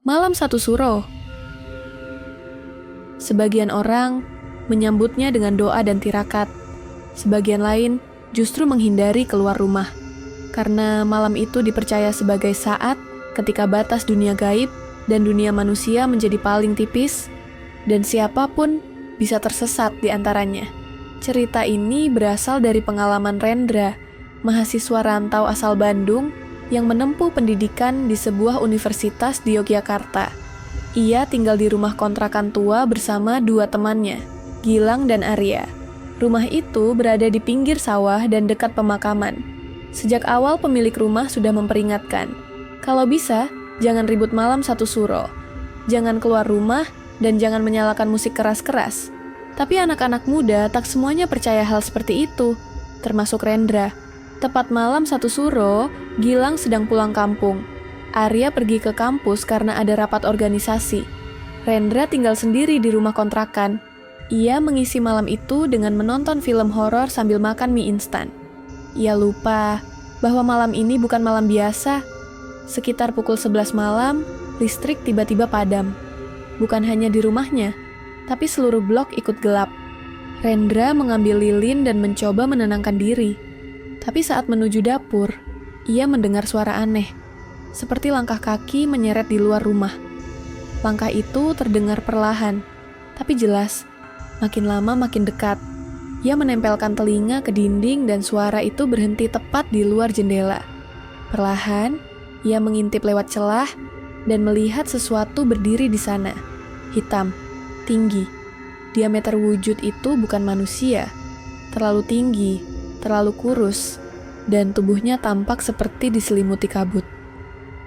Malam Satu Suro. Sebagian orang menyambutnya dengan doa dan tirakat. Sebagian lain justru menghindari keluar rumah. Karena malam itu dipercaya sebagai saat ketika batas dunia gaib dan dunia manusia menjadi paling tipis, dan siapapun bisa tersesat di antaranya. Cerita ini berasal dari pengalaman Rendra, mahasiswa rantau asal Bandung yang menempuh pendidikan di sebuah universitas di Yogyakarta. Ia tinggal di rumah kontrakan tua bersama dua temannya, Gilang dan Arya. Rumah itu berada di pinggir sawah dan dekat pemakaman. Sejak awal pemilik rumah sudah memperingatkan, kalau bisa, jangan ribut malam Satu Suro. Jangan keluar rumah dan jangan menyalakan musik keras-keras. Tapi anak-anak muda tak semuanya percaya hal seperti itu, termasuk Rendra. Tepat malam Satu Suro, Gilang sedang pulang kampung. Arya pergi ke kampus karena ada rapat organisasi. Rendra tinggal sendiri di rumah kontrakan. Ia mengisi malam itu dengan menonton film horor sambil makan mie instan. Ia lupa bahwa malam ini bukan malam biasa. Sekitar pukul 11 malam, listrik tiba-tiba padam. Bukan hanya di rumahnya, tapi seluruh blok ikut gelap. Rendra mengambil lilin dan mencoba menenangkan diri. Tapi saat menuju dapur, ia mendengar suara aneh, seperti langkah kaki menyeret di luar rumah. Langkah itu terdengar perlahan, tapi jelas, makin lama makin dekat. Ia menempelkan telinga ke dinding dan suara itu berhenti tepat di luar jendela. Perlahan, ia mengintip lewat celah dan melihat sesuatu berdiri di sana. Hitam, tinggi. Diameter wujud itu bukan manusia. Terlalu tinggi, terlalu kurus, dan tubuhnya tampak seperti diselimuti kabut.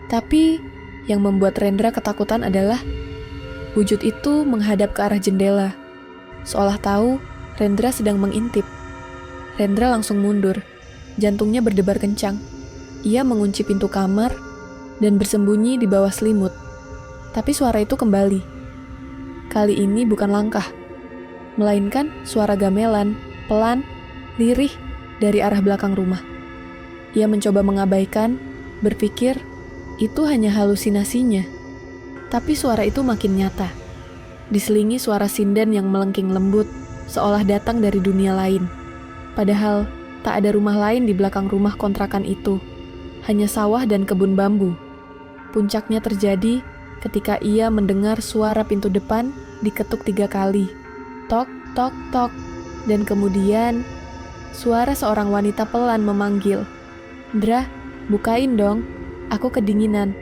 Tapi, yang membuat Rendra ketakutan adalah wujud itu menghadap ke arah jendela. Seolah tahu, Rendra sedang mengintip. Rendra langsung mundur, jantungnya berdebar kencang. Ia mengunci pintu kamar dan bersembunyi di bawah selimut. Tapi suara itu kembali. Kali ini bukan langkah, melainkan suara gamelan, pelan, lirih, dari arah belakang rumah. Ia mencoba mengabaikan, berpikir itu hanya halusinasinya. Tapi suara itu makin nyata. Diselingi suara sinden yang melengking lembut, seolah datang dari dunia lain. Padahal tak ada rumah lain di belakang rumah kontrakan itu. Hanya sawah dan kebun bambu. Puncaknya terjadi ketika ia mendengar suara pintu depan diketuk 3 kali. Tok, tok, tok. Dan kemudian suara seorang wanita pelan memanggil, "Dra, bukain dong, aku kedinginan."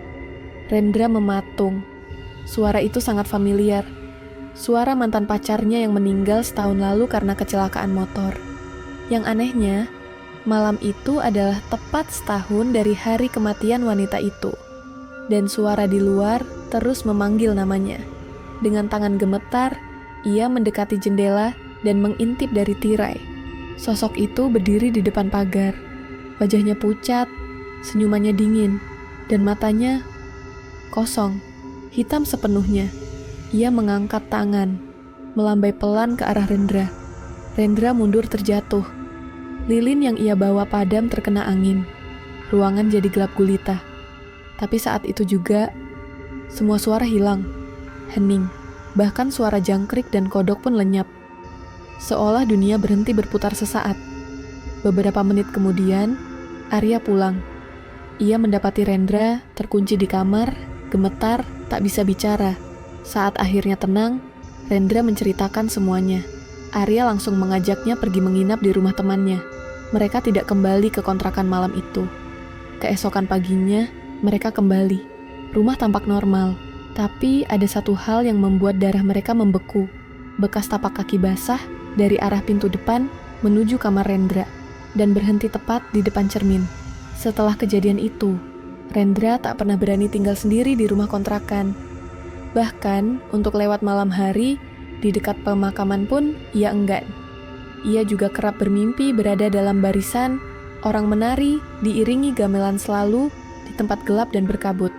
Rendra mematung. Suara itu sangat familiar. Suara mantan pacarnya yang meninggal setahun lalu karena kecelakaan motor. Yang anehnya, malam itu adalah tepat setahun dari hari kematian wanita itu. Dan suara di luar terus memanggil namanya. Dengan tangan gemetar, ia mendekati jendela dan mengintip dari tirai. Sosok itu berdiri di depan pagar. Wajahnya pucat, senyumannya dingin, dan matanya kosong, hitam sepenuhnya. Ia mengangkat tangan, melambai pelan ke arah Rendra. Rendra mundur terjatuh. Lilin yang ia bawa padam terkena angin. Ruangan jadi gelap gulita. Tapi saat itu juga, semua suara hilang, hening. Bahkan suara jangkrik dan kodok pun lenyap. Seolah dunia berhenti berputar sesaat. Beberapa menit kemudian, Arya pulang. Ia mendapati Rendra terkunci di kamar, gemetar, tak bisa bicara. Saat akhirnya tenang, Rendra menceritakan semuanya. Arya langsung mengajaknya pergi menginap di rumah temannya. Mereka tidak kembali ke kontrakan malam itu. Keesokan paginya, mereka kembali. Rumah tampak normal, tapi ada satu hal yang membuat darah mereka membeku. Bekas tapak kaki basah dari arah pintu depan menuju kamar Rendra dan berhenti tepat di depan cermin. Setelah kejadian itu, Rendra tak pernah berani tinggal sendiri di rumah kontrakan. Bahkan untuk lewat malam hari di dekat pemakaman pun ia enggan. Ia juga kerap bermimpi berada dalam barisan orang menari diiringi gamelan selalu di tempat gelap dan berkabut.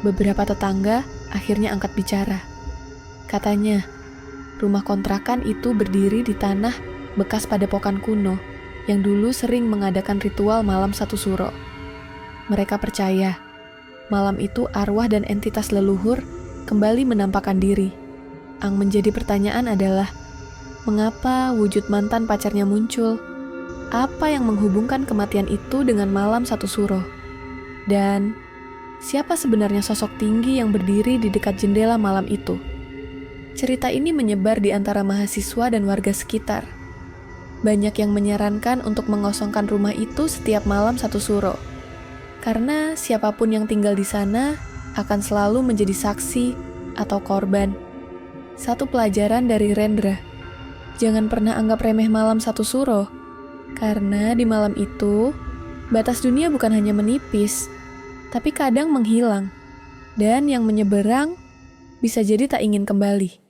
Beberapa tetangga akhirnya angkat bicara. Katanya, rumah kontrakan itu berdiri di tanah bekas padepokan kuno yang dulu sering mengadakan ritual malam Satu Suro. Mereka percaya Malam itu arwah dan entitas leluhur kembali menampakkan diri. Yang menjadi pertanyaan adalah, mengapa wujud mantan pacarnya muncul? Apa yang menghubungkan kematian itu dengan malam satu suro? Dan siapa sebenarnya sosok tinggi yang berdiri di dekat jendela malam itu? Cerita ini menyebar di antara mahasiswa dan warga sekitar. Banyak yang menyarankan untuk mengosongkan rumah itu setiap malam satu suro. Karena siapapun yang tinggal di sana akan selalu menjadi saksi atau korban. Satu pelajaran dari Rendra, jangan pernah anggap remeh malam satu suro. Karena di malam itu, batas dunia bukan hanya menipis, tapi kadang menghilang. Dan yang menyeberang bisa jadi tak ingin kembali.